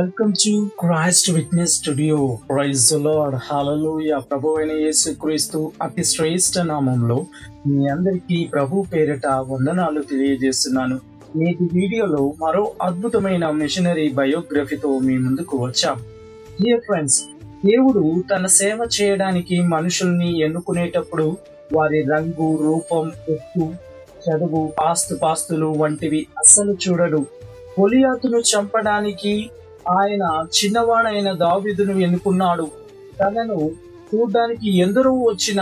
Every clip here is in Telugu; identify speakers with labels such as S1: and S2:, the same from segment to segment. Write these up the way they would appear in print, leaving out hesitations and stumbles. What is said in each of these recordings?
S1: Welcome to Christ Witness Studio. Praise the Lord, hallelujah. ప్రభువైన యేసుక్రీస్తు అతి శ్రేష్ఠ నామంలో మీ అందరికీ ప్రభు పేరిట వందనాలు తెలియజేస్తున్నాను. నేటి వీడియోలో మరో అద్భుతమైన మిషనరీ బయోగ్రఫీతో మీ ముందుకు వచ్చాం. డియర్ ఫ్రెండ్స్, దేవుడు తన సేవ చేయడానికి మనుషుల్ని ఎన్నుకునేటప్పుడు వారి రంగు, రూపం, ఎత్తు, చదువు, ఆస్తుపాస్తులు వంటివి అస్సలు చూడడు. గొలియాతును చంపడానికి ఆయన చిన్నవాడైన దావీదును ఎన్నుకున్నాడు. తనను చూడ్డానికి ఎందరో వచ్చిన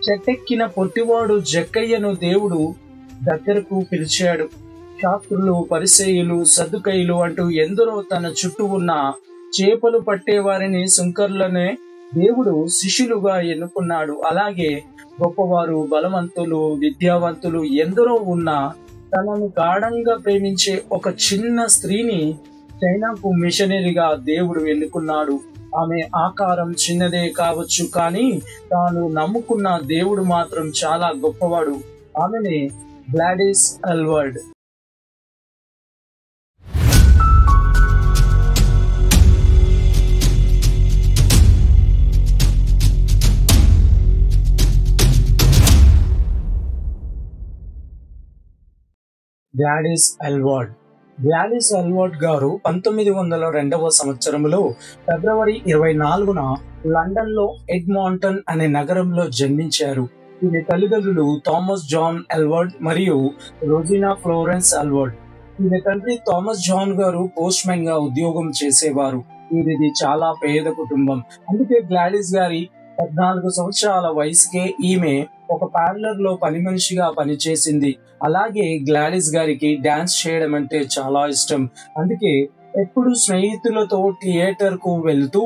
S1: చెట్టెక్కిన పొట్టివాడు జక్కయ్యను దేవుడు దగ్గరకు పిలిచాడు. శాస్త్రులు, పరిసయ్యులు, సద్దుకయ్యులు అంటూ ఎందరో తన చుట్టూ ఉన్న చేపలు పట్టేవారిని, సుంకర్లనే దేవుడు శిష్యులుగా ఎన్నుకున్నాడు. అలాగే గొప్పవారు, బలవంతులు, విద్యావంతులు ఎందరో ఉన్న తనను గాఢంగా ప్రేమించే ఒక చిన్న స్త్రీని చైనాకు మిషనరీగా దేవుడు ఎన్నుకున్నాడు. ఆమె ఆకారం చిన్నదే కావచ్చు, కానీ తాను నమ్ముకున్న దేవుడు మాత్రం చాలా గొప్పవాడు. ఆమెనే గ్లాడిస్ ఎల్వర్డ్. గ్లాడిస్ ఎల్వర్డ్ గారు 1902వ సంవత్సరంలో ఫిబ్రవరి 24న లండన్ లో ఎడ్మాంటన్ అనే నగరంలో జన్మించారు. వీరి తల్లిదండ్రులు థామస్ జాన్ ఎల్వర్డ్ మరియు రోజీనా ఫ్లోరెన్స్ ఎల్వర్డ్. వీరి తండ్రి థామస్ జాన్ గారు పోస్ట్ మ్యాన్ గా ఉద్యోగం చేసేవారు. వీరిది చాలా పేద కుటుంబం. అందుకే గ్లాడిస్ గారి 14 సంవత్సరాల వయసుకే ఈమె ఒక పార్లర్ లో పని మనిషిగా పనిచేసింది. అలాగే గ్లాడిస్ గారికి డాన్స్ చేయడం అంటే చాలా ఇష్టం. అందుకే ఎప్పుడు స్నేహితులతో థియేటర్ కు వెళ్తూ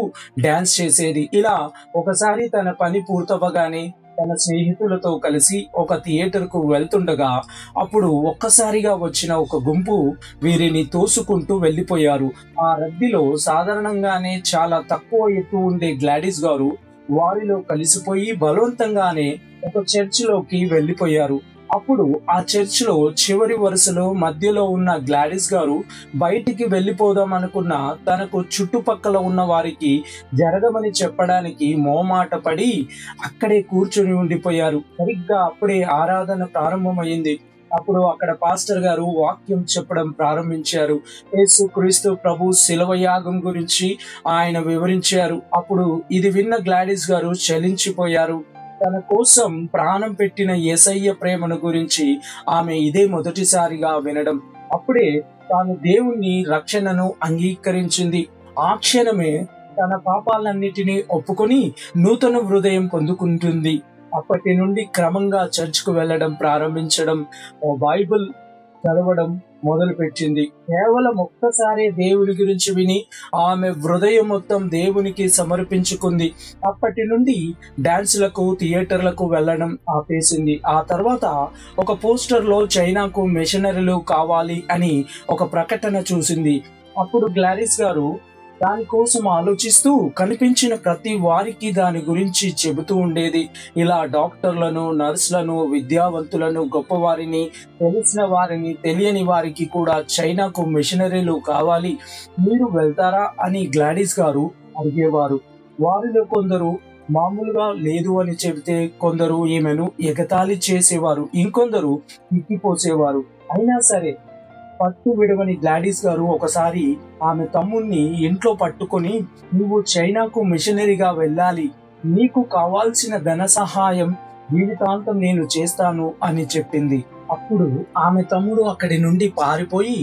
S1: డాన్స్ చేసేది. ఇలా ఒకసారి తన పని పూర్తవగానే తన స్నేహితులతో కలిసి ఒక థియేటర్ కు వెళ్తుండగా అప్పుడు ఒక్కసారిగా వచ్చిన ఒక గుంపు వీరిని తోసుకుంటూ వెళ్లిపోయారు. ఆ రద్దీలో సాధారణంగానే చాలా తక్కువ ఎత్తు ఉండే గ్లాడిస్ గారు వారిలో కలిసిపోయి బలవంతంగానే ఒక చర్చిలోకి వెళ్లిపోయారు. అప్పుడు ఆ చర్చిలో చివరి వరుసలో మధ్యలో ఉన్న గ్లాడిస్ గారు బయటికి వెళ్లిపోదాం అనుకున్న తనకు చుట్టుపక్కల ఉన్న వారికి జరగమని చెప్పడానికి మోమాట పడి అక్కడే కూర్చుని ఉండిపోయారు. సరిగ్గా అప్పుడే ఆరాధన ప్రారంభమైంది. అప్పుడు అక్కడ పాస్టర్ గారు వాక్యం చెప్పడం ప్రారంభించారు. యేసుక్రీస్తు ప్రభు శిలువ యాగం గురించి ఆయన వివరించారు. అప్పుడు ఇది విన్న గ్లాడిస్ గారు చలించిపోయారు. తన కోసం ప్రాణం పెట్టిన యేసయ్య ప్రేమను గురించి ఆమె ఇదే మొదటిసారిగా వినడం. అప్పుడే తాను దేవుని రక్షణను అంగీకరించింది. ఆ క్షణమే తన పాపాలన్నిటినీ ఒప్పుకొని నూతన హృదయం పొందుకుంటుంది. అప్పటి నుండి క్రమంగా చర్చ్కు వెళ్ళడం ప్రారంభించడం, బైబిల్ చదవడం మొదలు పెట్టింది. కేవలం ఒక్కసారి దేవుని గురించి విని ఆమె హృదయం మొత్తం దేవునికి సమర్పించుకుంది. అప్పటి నుండి డాన్సులకు, థియేటర్లకు వెళ్ళడం ఆపేసింది. ఆ తర్వాత ఒక పోస్టర్ లో చైనాకు మిషనరీలు కావాలి అని ఒక ప్రకటన చూసింది. అప్పుడు గ్లాడిస్ గారు దానికోసం ఆలోచిస్తూ కనిపించిన ప్రతి వారికి దాని గురించి చెబుతూ ఉండేది. ఇలా డాక్టర్లను, నర్సులను, విద్యావంతులను, గొప్పవారిని, తెలిసిన వారిని, తెలియని వారికి కూడా చైనాకు మిషనరీలు కావాలి, మీరు వెళ్తారా అని గ్లాడిస్ గారు అడిగేవారు. వారిలో కొందరు మామూలుగా లేదు అని చెబితే కొందరు ఈమెను ఎగతాళి చేసేవారు, ఇంకొందరు తిట్టిపోసేవారు. అయినా సరే పట్టు విడవని గ్లాడిస్ గారు ఒకసారి ఆమె తమ్ముణ్ణి ఇంట్లో పట్టుకొని, నువ్వు చైనాకు మిషనరీగా వెళ్ళాలి, నీకు కావాల్సిన ధన సహాయం జీవితాంతం నేను చేస్తాను అని చెప్పింది. అప్పుడు ఆమె తమ్ముడు అక్కడి నుండి పారిపోయి,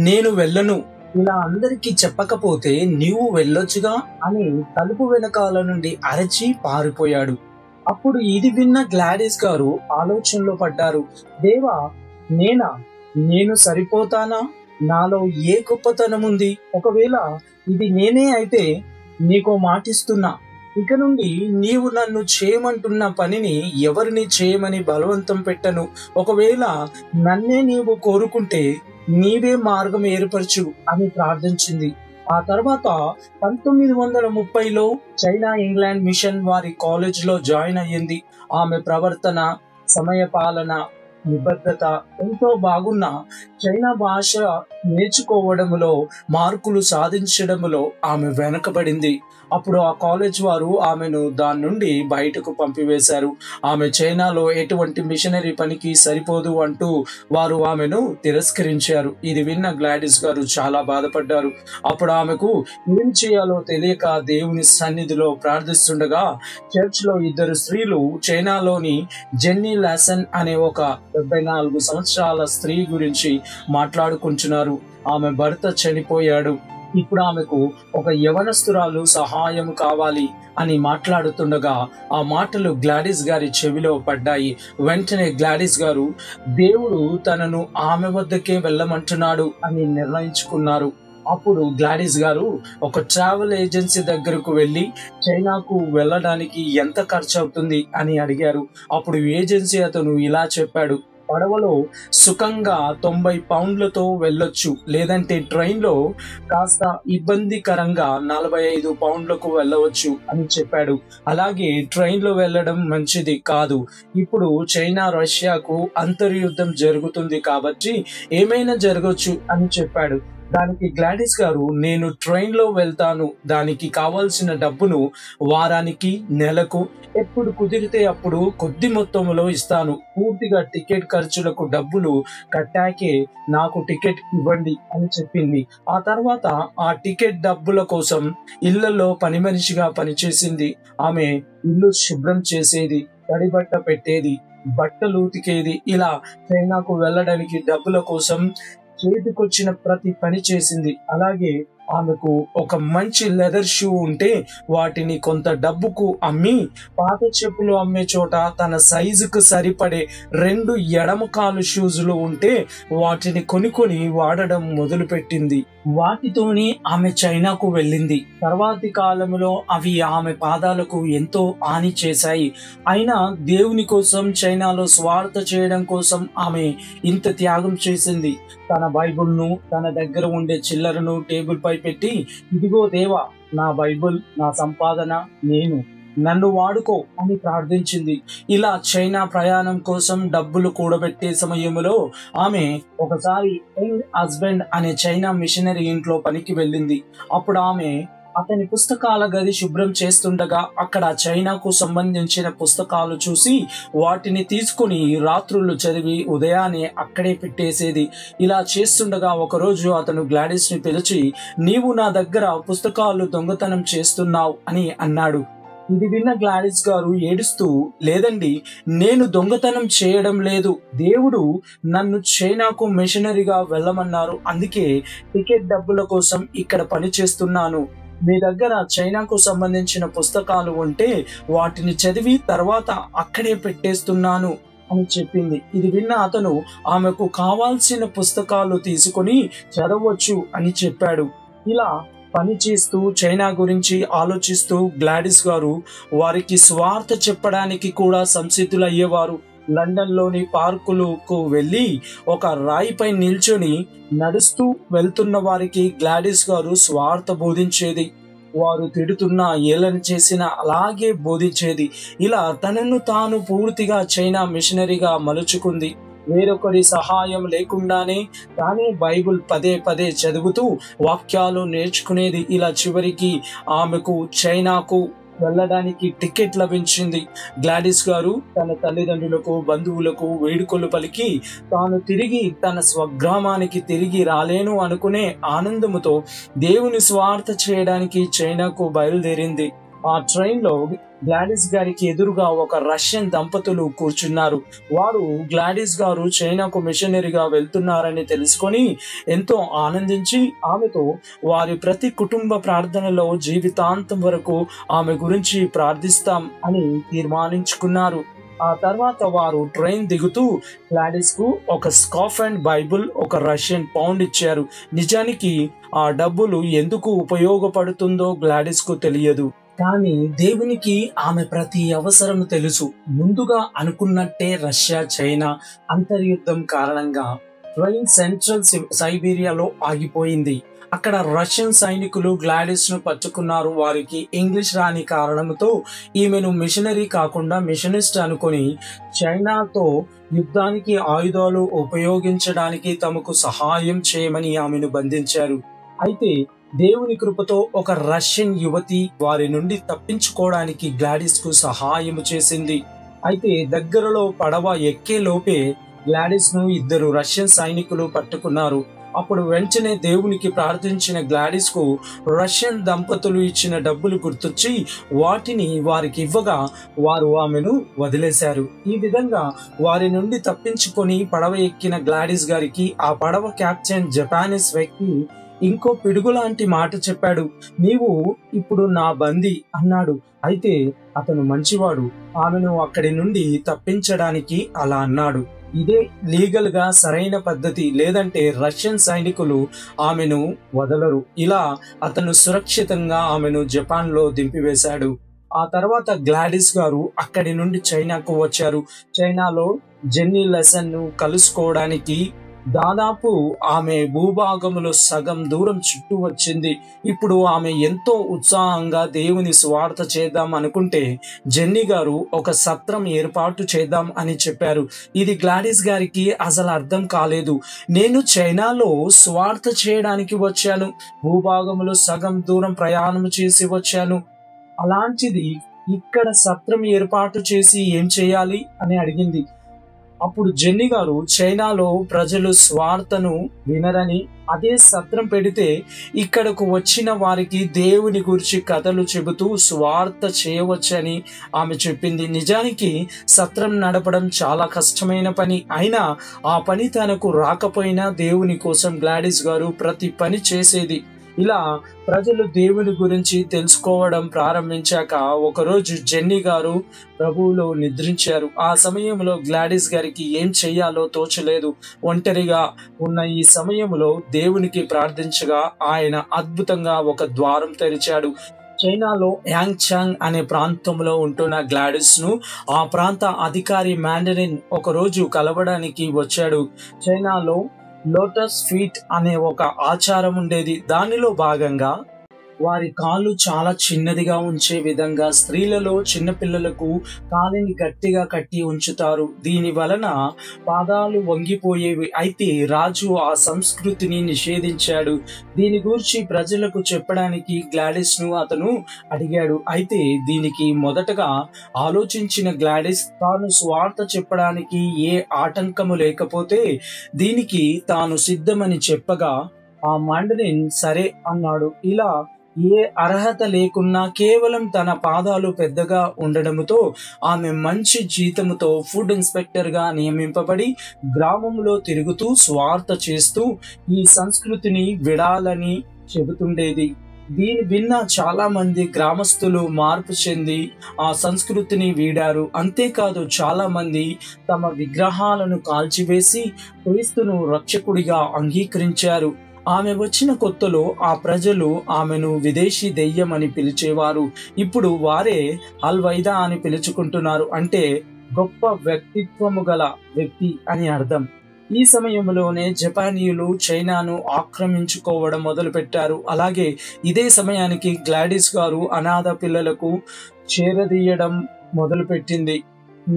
S1: నేను వెళ్ళను, ఇలా అందరికీ చెప్పకపోతే నీవు వెళ్ళొచ్చుగా అని తలుపు వెనకాల నుండి అరచి పారిపోయాడు. అప్పుడు ఇది విన్న గ్లాడిస్ గారు ఆలోచనలో పడ్డారు. దేవా, నేను సరిపోతానా? నాలో ఏ గొప్పతనం ఉంది? ఒకవేళ ఇది నేనే అయితే నీకో మాటిస్తున్నా, ఇక నుండి నీవు నన్ను చేయమంటున్న పనిని ఎవరిని చేయమని బలవంతం పెట్టను. ఒకవేళ నన్నే నీవు కోరుకుంటే నీవే మార్గం ఏర్పరచు అని ప్రార్థించింది. ఆ తర్వాత 1930లో చైనా ఇంగ్లాండ్ మిషన్ వారి కాలేజీలో జాయిన్ అయ్యింది. ఆమె ప్రవర్తన, సమయపాలన, నిబద్ధత ఎంతో బాగున్నా చైనా భాష నేర్చుకోవడంలో, మార్కులు సాధించడంలో ఆమె వెనకబడింది. అప్పుడు ఆ కాలేజ్ వారు ఆమెను దాని నుండి బయటకు పంపివేశారు. ఆమె చైనాలో ఎటువంటి మిషనరీ పనికి సరిపోదు అంటూ వారు ఆమెను తిరస్కరించారు. ఇది విన్న గ్లాడిస్ గారు చాలా బాధపడ్డారు. అప్పుడు ఆమెకు ఏం చేయాలో తెలియక దేవుని సన్నిధిలో ప్రార్థిస్తుండగా చర్చ్లో ఇద్దరు స్త్రీలు చైనాలోని జెన్నీ లాసన్ అనే ఒక 74 సంవత్సరాల స్త్రీ గురించి మాట్లాడుకుంటున్నారు. ఆమె భర్త చనిపోయాడు. ఇప్పుడు ఆమెకు ఒక యవనస్తురాలు సహాయం కావాలి అని మాట్లాడుతుండగా ఆ మాటలు గ్లాడిస్ గారి చెవిలో పడ్డాయి. వెంటనే గ్లాడిస్ గారు దేవుడు తనను ఆమె వద్దకే వెళ్ళమంటున్నాడు అని నిర్ణయించుకున్నారు. అప్పుడు గ్లాడిస్ గారు ఒక ట్రావెల్ ఏజెన్సీ దగ్గరకు వెళ్ళి చైనాకు వెళ్ళడానికి ఎంత ఖర్చు అవుతుంది అని అడిగారు. అప్పుడు ఏజెన్సీ అతను ఇలా చెప్పాడు, పడవలో సుఖంగా 90 పౌండ్లతో వెళ్ళొచ్చు, లేదంటే ట్రైన్లో కాస్త ఇబ్బందికరంగా 45 పౌండ్లకు వెళ్ళవచ్చు అని చెప్పాడు. అలాగే ట్రైన్లో వెళ్ళడం మంచిది కాదు. ఇప్పుడు చైనా రష్యాకు అంతర్యుద్ధం జరుగుతుంది కాబట్టి ఏమైనా జరగచ్చు అని చెప్పాడు. దానికి గ్లాడిస్ గారు, నేను ట్రైన్లో వెళ్తాను, దానికి కావాల్సిన డబ్బును వారానికి, నెలకు ఎప్పుడు కుదిరితే అప్పుడు కొద్ది మొత్తంలో ఇస్తాను. పూర్తిగా టికెట్ ఖర్చులకు డబ్బులు కట్టాకే నాకు టికెట్ ఇవ్వండి అని చెప్పింది. ఆ తర్వాత ఆ టికెట్ డబ్బుల కోసం ఇళ్లలో పని మనిషిగా పనిచేసింది. ఆమె ఇల్లు శుభ్రం చేసేది, తడిబట్ట పెట్టేది, బట్టలు ఉతికేది. ఇలా చైనాకు వెళ్ళడానికి డబ్బుల కోసం చేతికొచ్చిన ప్రతి పని చేసింది. అలాగే ఆమెకు ఒక మంచి లెదర్ షూ ఉంటే వాటిని కొంత డబ్బుకు అమ్మి, పాత చెప్పులు అమ్మే చోట తన సైజుకు సరిపడే 2 ఎడమకాలు షూజులు ఉంటే వాటిని కొనుక్కొని వాడడం మొదలుపెట్టింది. వాటితోనే ఆమె చైనాకు వెళ్ళింది. తర్వాతి కాలంలో అవి ఆమె పాదాలకు ఎంతో హాని చేశాయి. అయినా దేవుని కోసం, చైనాలో స్వార్థ చేయడం కోసం ఆమె ఇంత త్యాగం చేసింది. తన బైబుల్ను, తన దగ్గర ఉండే చిల్లరను టేబుల్ పై పెట్టి, ఇదిగో దేవా, నా బైబుల్, నా సంపాదన, నన్ను వాడుకో అని ప్రార్థించింది. ఇలా చైనా ప్రయాణం కోసం డబ్బులు కూడబెట్టే సమయంలో ఆమె ఒకసారి యంగ్ హస్బెండ్ అనే చైనా మిషనరీ ఇంట్లో పనికి వెళ్ళింది. అప్పుడు ఆమె అతని పుస్తకాల గది శుభ్రం చేస్తుండగా అక్కడ చైనాకు సంబంధించిన పుస్తకాలు చూసి వాటిని తీసుకుని రాత్రులు చదివి ఉదయాన్నే అక్కడే పెట్టేసేది. ఇలా చేస్తుండగా ఒకరోజు అతను గ్లాడిస్ ని పిలిచి, నీవు నా దగ్గర పుస్తకాలు దొంగతనం చేస్తున్నావు అని అన్నాడు. ఇది విన్న గ్లాడిస్ గారు ఏడుస్తూ, లేదండి, నేను దొంగతనం చేయడం లేదు, దేవుడు నన్ను చైనాకు మిషనరీగా వెళ్ళమన్నారు, అందుకే టికెట్ డబ్బుల కోసం ఇక్కడ పని చేస్తున్నాను. మీ దగ్గర చైనాకు సంబంధించిన పుస్తకాలు ఉంటే వాటిని చదివి తర్వాత అక్కడే పెట్టేస్తున్నాను అని చెప్పింది. ఇది విన్న అతను ఆమెకు కావాల్సిన పుస్తకాలు తీసుకుని చదవచ్చు అని చెప్పాడు. ఇలా పని చేస్తూ చైనా గురించి ఆలోచిస్తూ గ్లాడిస్ గారు వారికి స్వార్థ చెప్పడానికి కూడా సంసిద్ధులయ్యేవారు. లండన్లోని పార్కులకు వెళ్ళి ఒక రాయిపై నిల్చొని నడుస్తూ వెళ్తున్న వారికి గ్లాడిస్ గారు స్వార్థ బోధించేది. వారు తిడుతున్నా, ఏలన చేసినా అలాగే బోధించేది. ఇలా తనను తాను పూర్తిగా చైనా మిషనరీగా మలుచుకుంది. వేరొకరి సహాయం లేకుండానే తానే బైబుల్ పదే పదే చదువుతూ వాక్యాలు నేర్చుకునేది. ఇలా చివరికి ఆమెకు చైనాకు వెళ్ళడానికి టికెట్ లభించింది. గ్లాడిస్ గారు తన తల్లిదండ్రులకు, బంధువులకు వేడుకలు పలికి తాను తిరిగి తన స్వగ్రామానికి తిరిగి రాలేను అనుకునే ఆనందముతో దేవుని స్వార్థ చేయడానికి చైనాకు బయలుదేరింది. ఆ ట్రైన్లో గ్లాడిస్ గారికి ఎదురుగా ఒక రష్యన్ దంపతులు కూర్చున్నారు. వారు గ్లాడిస్ గారు చైనాకు మిషనరీగా వెళ్తున్నారని తెలుసుకొని ఎంతో ఆనందించి ఆమెతో వారి ప్రతి కుటుంబ ప్రార్థనలో జీవితాంతం వరకు ఆమె గురించి ప్రార్థిస్తాం అని తీర్మానించుకున్నారు. ఆ తర్వాత వారు ట్రైన్ దిగుతూ గ్లాడిస్ కు ఒక స్కార్ఫ్ అండ్ బైబుల్, ఒక రష్యన్ పౌండ్ ఇచ్చారు. నిజానికి ఆ డబ్బులు ఎందుకు ఉపయోగపడుతుందో గ్లాడిస్ కు తెలియదు. కానీ దేవునికి ఆమె ప్రతి అవసరం తెలుసు. ముందుగా అనుకున్నట్టే రష్యా చైనా అంతర్యుద్ధం కారణంగా ట్రైన్ సెంట్రల్ సైబీరియాలో ఆగిపోయింది. అక్కడ రష్యన్ సైనికులు గ్లాడిస్ ను పట్టుకున్నారు. వారికి ఇంగ్లీష్ రాని కారణంతో ఈమెను మిషనరీ కాకుండా మిషనిస్ట్ అనుకొని చైనాతో యుద్ధానికి ఆయుధాలు ఉపయోగించడానికి తమకు సహాయం చేయమని ఆమెను బంధించారు. అయితే దేవుని కృపతో ఒక రష్యన్ యువతి వారి నుండి తప్పించుకోవడానికి గ్లాడిస్ కు సహాయం చేసింది. అయితే దగ్గరలో పడవ ఎక్కే లోపే గ్లాడిస్ ను ఇద్దరు రష్యన్ సైనికులు పట్టుకున్నారు. అప్పుడు వెంటనే దేవునికి ప్రార్థించిన గ్లాడిస్ కు రష్యన్ దంపతులు ఇచ్చిన డబ్బులు గుర్తొచ్చి వాటిని వారికి ఇవ్వగా వారు ఆమెను వదిలేశారు. ఈ విధంగా వారి నుండి తప్పించుకొని పడవ ఎక్కిన గ్లాడిస్ గారికి ఆ పడవ కెప్టెన్ జపానీస్ వ్యక్తి ఇంకో పిడుగులాంటి మాట చెప్పాడు. నీవు ఇప్పుడు నా బందీ అన్నాడు. అయితే అతను మంచివాడు, ఆమెను అక్కడి నుండి తప్పించడానికి అలా అన్నాడు. ఇదే లీగల్ గా సరైన పద్ధతి, లేదంటే రష్యన్ సైనికులు ఆమెను వదలరు. ఇలా అతను సురక్షితంగా ఆమెను జపాన్ లో దింపివేశాడు. ఆ తర్వాత గ్లాడిస్ గారు అక్కడి నుండి చైనాకు వచ్చారు. చైనాలో జెన్నీ లెసన్ ను కలుసుకోవడానికి దాదాపు ఆమె భూభాగంలో సగం దూరం చుట్టూ వచ్చింది. ఇప్పుడు ఆమె ఎంతో ఉత్సాహంగా దేవుని స్వార్థ చేద్దాం అనుకుంటే జెన్నీ గారు ఒక సత్రం ఏర్పాటు చేద్దాం అని చెప్పారు. ఇది గ్లాడిస్ గారికి అసలు అర్థం కాలేదు. నేను చైనాలో స్వార్థ చేయడానికి వచ్చాను, భూభాగంలో సగం దూరం ప్రయాణం చేసి వచ్చాను, అలాంటిది ఇక్కడ సత్రం ఏర్పాటు చేసి ఏం చేయాలి అని అడిగింది. అప్పుడు జెన్నీ గారు చైనాలో ప్రజలు స్వార్థను వినరని, అదే సత్రం పెడితే ఇక్కడకు వచ్చిన వారికి దేవుని గురించి కథలు చెబుతూ స్వార్థ చేయవచ్చని ఆమె చెప్పింది. నిజానికి సత్రం నడపడం చాలా కష్టమైన పని. అయినా ఆ పని తనకు రాకపోయినా దేవుని కోసం గ్లాడిస్ గారు ప్రతి పని చేసేది. ఇలా ప్రజలు దేవుని గురించి తెలుసుకోవడం ప్రారంభించాక ఒకరోజు జెన్నీ గారు ప్రభువులో నిద్రించారు. ఆ సమయంలో గ్లాడిస్ గారికి ఏం చెయ్యాలో తోచలేదు. ఒంటరిగా ఉన్న ఈ సమయంలో దేవునికి ప్రార్థించగా ఆయన అద్భుతంగా ఒక ద్వారం తెరిచాడు. చైనాలో యాంగ్చాంగ్ అనే ప్రాంతంలో ఉంటున్న గ్లాడిస్ ను ఆ ప్రాంత అధికారి మ్యాండరిన్ ఒకరోజు కలవడానికి వచ్చాడు. చైనాలో లోటస్ ఫీట్ అనే ఒక ఆచారం ఉండేది. దానిలో భాగంగా వారి కాళ్ళు చాలా చిన్నదిగా ఉంచే విధంగా స్త్రీలలో చిన్నపిల్లలకు కాలిని గట్టిగా కట్టి ఉంచుతారు. దీని వలన పాదాలు వంగిపోయేవి. అయితే రాజు ఆ సంస్కృతిని నిషేధించాడు. దీని గురించి ప్రజలకు చెప్పడానికి గ్లాడిస్ ను అతను అడిగాడు. అయితే దీనికి మొదటగా ఆలోచించిన గ్లాడిస్ తాను స్వార్థ చెప్పడానికి ఏ ఆటంకము లేకపోతే దీనికి తాను సిద్ధమని చెప్పగా ఆ మాండరిన్ సరే అన్నాడు. ఇలా ఏ అర్హత లేకున్నా కేవలం తన పాదాలు పెద్దగా ఉండడంతో ఆమె మంచి జీతంతో ఫుడ్ ఇన్స్పెక్టర్ గా నియమింపబడి గ్రామంలో తిరుగుతూ స్వార్థ చేస్తూ ఈ సంస్కృతిని విడాలని చెబుతుండేది. దీని విన్న చాలా మంది గ్రామస్తులు మార్పు చెంది ఆ సంస్కృతిని వీడారు. అంతేకాదు చాలా మంది తమ విగ్రహాలను కాల్చివేసి క్రీస్తును రక్షకుడిగా అంగీకరించారు. ఆమె వచ్చిన కొత్తలో ఆ ప్రజలు ఆమెను విదేశీ దెయ్యం అని పిలిచేవారు. ఇప్పుడు వారే అల్వైదా అని పిలుచుకుంటున్నారు. అంటే గొప్ప వ్యక్తిత్వము గల వ్యక్తి అని అర్థం. ఈ సమయంలోనే జపానీయులు చైనాను ఆక్రమించుకోవడం మొదలుపెట్టారు. అలాగే ఇదే సమయానికి గ్లాడిస్ గారు అనాథ పిల్లలకు చేరదీయడం మొదలుపెట్టింది.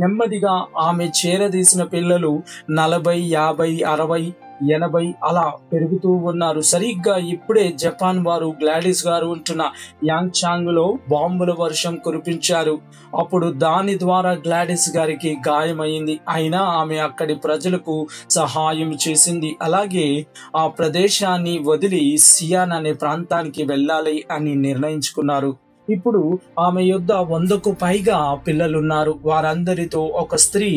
S1: నెమ్మదిగా ఆమె చేరదీసిన పిల్లలు 40, 50, 60, 80 అలా పెరుగుతూ ఉన్నారు. సరిగ్గా ఇప్పుడే జపాన్ వారు గ్లాడిస్ గారు ఉంటున్న యాంగ్చాంగ్ లో బాంబుల వర్షం కురిపించారు. అప్పుడు దాని ద్వారా గ్లాడిస్ గారికి గాయమైంది. అయినా ఆమె అక్కడి ప్రజలకు సహాయం చేసింది. అలాగే ఆ ప్రదేశాన్ని వదిలి సియాన్ అనే ప్రాంతానికి వెళ్ళాలి అని నిర్ణయించుకున్నారు. ఇప్పుడు ఆమె యొద్ద 100కు పైగా పిల్లలున్నారు. వారందరితో ఒక స్త్రీ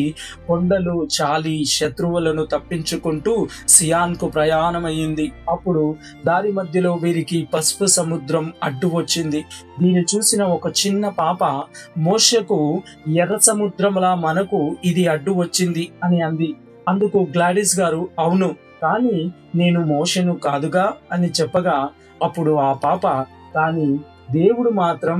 S1: కొండలు చాలి శత్రువులను తప్పించుకుంటూ సియాన్ కు ప్రయాణమైంది. అప్పుడు దారి మధ్యలో వీరికి పసుపు సముద్రం అడ్డు వచ్చింది. దీన్ని చూసిన ఒక చిన్న పాప మోషకు ఎర్ర సముద్రంలా మనకు ఇది అడ్డు వచ్చింది అని అంది. అందుకు గ్లాడిస్ గారు అవును, కానీ నేను మోషను కాదుగా అని చెప్పగా అప్పుడు ఆ పాప కానీ దేవుడు మాత్రం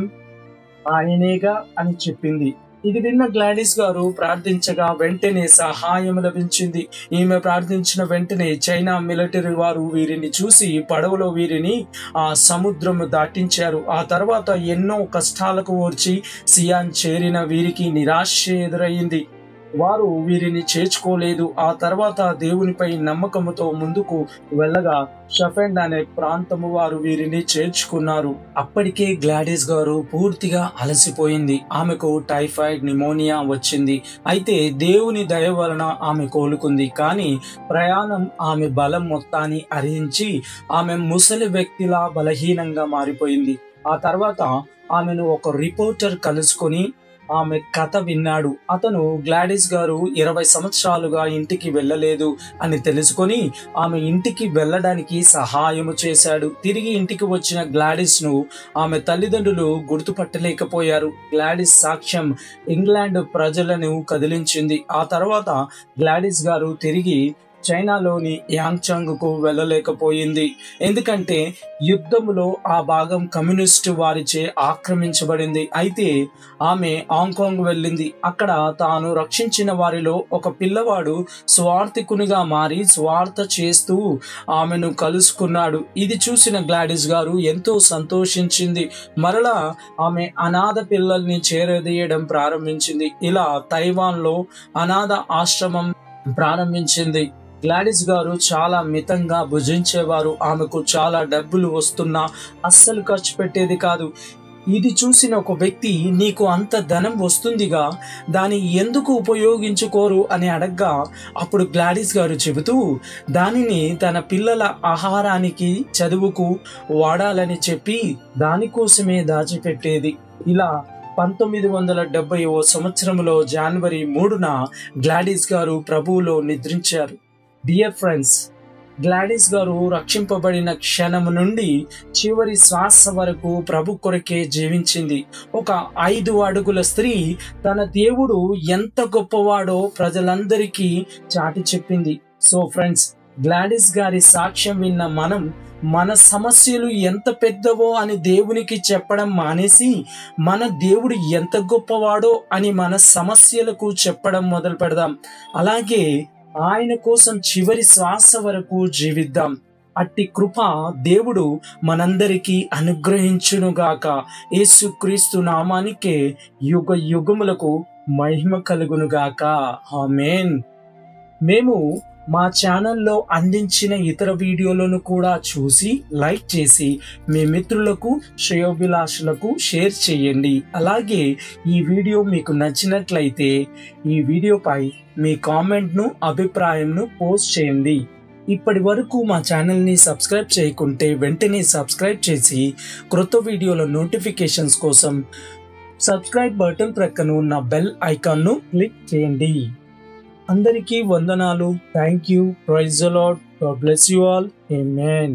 S1: ఆయనేగా అని చెప్పింది. ఇది విన్న గ్లాడిస్ గారు ప్రార్థించగా వెంటనే సహాయం లభించింది. ఈమె ప్రార్థించిన వెంటనే చైనా మిలిటరీ వారు వీరిని చూసి పడవలో వీరిని ఆ సముద్రము దాటించారు. ఆ తర్వాత ఎన్నో కష్టాలకు ఓర్చి సియాన్ చేరిన వీరికి నిరాశ ఎదురయ్యింది. వారు వీరిని చేర్చుకోలేదు. ఆ తర్వాత దేవునిపై నమ్మకముతో ముందుకు వెళ్ళగా షఫెండ్ అనే ప్రాంతము వారు వీరిని చేర్చుకున్నారు. అప్పటికే గ్లాడిస్ గారు పూర్తిగా అలసిపోయింది. ఆమెకు టైఫాయిడ్, నిమోనియా వచ్చింది. అయితే దేవుని దయ వలన ఆమె కోలుకుంది. కానీ ప్రయాణం ఆమె బలం మొత్తాన్ని హరించి ఆమె ముసలి వ్యక్తిలా బలహీనంగా మారిపోయింది. ఆ తర్వాత ఆమెను ఒక రిపోర్టర్ కలుసుకొని ఆమె కథ విన్నాడు. అతను గ్లాడిస్ గారు 20 సంవత్సరాలుగా ఇంటికి వెళ్ళలేదు అని తెలుసుకొని ఆమె ఇంటికి వెళ్ళడానికి సహాయము చేశాడు. తిరిగి ఇంటికి వచ్చిన గ్లాడిస్ ను ఆమె తల్లిదండ్రులు గుర్తుపట్టలేకపోయారు. గ్లాడిస్ సాక్ష్యం ఇంగ్లాండ్ ప్రజలను కదిలించింది. ఆ తర్వాత గ్లాడిస్ గారు తిరిగి చైనాలోని యాంగ్చాంగ్ కు వెళ్ళలేకపోయింది. ఎందుకంటే యుద్ధములో ఆ భాగం కమ్యూనిస్టు వారిచే ఆక్రమించబడింది. అయితే ఆమె హాంకాంగ్ వెళ్ళింది. అక్కడ తాను రక్షించిన వారిలో ఒక పిల్లవాడు స్వార్థికునిగా మారి స్వార్థ చేస్తూ ఆమెను కలుసుకున్నాడు. ఇది చూసిన గ్లాడిస్ గారు ఎంతో సంతోషించింది. మరలా ఆమె అనాథ పిల్లల్ని చేరదీయడం ప్రారంభించింది. ఇలా తైవాన్లో అనాథ ఆశ్రమం ప్రారంభించింది. గ్లాడిస్ గారు చాలా మితంగా భుజించేవారు. ఆమెకు చాలా డబ్బులు వస్తున్నా అస్సలు ఖర్చు పెట్టేది కాదు. ఇది చూసిన ఒక వ్యక్తి, నీకు అంత ధనం వస్తుందిగా, దాన్ని ఎందుకు ఉపయోగించుకోరు అని అడగ్గా అప్పుడు గ్లాడిస్ గారు చెబుతూ దానిని తన పిల్లల ఆహారానికి, చదువుకు వాడాలని చెప్పి దానికోసమే దాచిపెట్టేది. ఇలా 1970వ సంవత్సరంలో జనవరి 3న గ్లాడిస్ గారు ప్రభువులో నిద్రించారు. డియర్ ఫ్రెండ్స్, గ్లాడిస్ గారు రక్షింపబడిన క్షణము నుండి చివరి శ్వాస వరకు ప్రభు కొరకే జీవించింది. ఒక 5 అడుగుల స్త్రీ తన దేవుడు ఎంత గొప్పవాడో ప్రజలందరికీ చాటి చెప్పింది. సో ఫ్రెండ్స్, గ్లాడిస్ గారి సాక్ష్యం విన్న మనం మన సమస్యలు ఎంత పెద్దవో అని దేవునికి చెప్పడం మానేసి మన దేవుడు ఎంత గొప్పవాడో అని మన సమస్యలకు చెప్పడం మొదలు పెడదాం. అలాగే ఆయన కోసం చివరి శ్వాస వరకు జీవిద్దాం. అట్టి కృప దేవుడు మనందరికీ అనుగ్రహించునుగాక. యేసుక్రీస్తు నామానికే యుగ యుగములకు మహిమ కలుగునుగాక. ఆమేన్. మేము మా ఛానల్లో అందించిన ఇతర వీడియోలను కూడా చూసి లైక్ చేసి మీ మిత్రులకు, శ్రేయోభిలాషులకు షేర్ చేయండి. అలాగే ఈ వీడియో మీకు నచ్చినట్లయితే ఈ వీడియోపై మీ కామెంట్ను, అభిప్రాయంను పోస్ట్ చేయండి. ఇప్పటి వరకు మా ఛానల్ని సబ్స్క్రైబ్ చేయకుంటే వెంటనే సబ్స్క్రైబ్ చేసి క్రొత్త వీడియోల నోటిఫికేషన్స్ కోసం సబ్స్క్రైబ్ బటన్ ప్రక్కన ఉన్న బెల్ ఐకాన్ను క్లిక్ చేయండి. అందరికీ వందనాలు. Thank you. Praise the lord. God bless you all. Amen.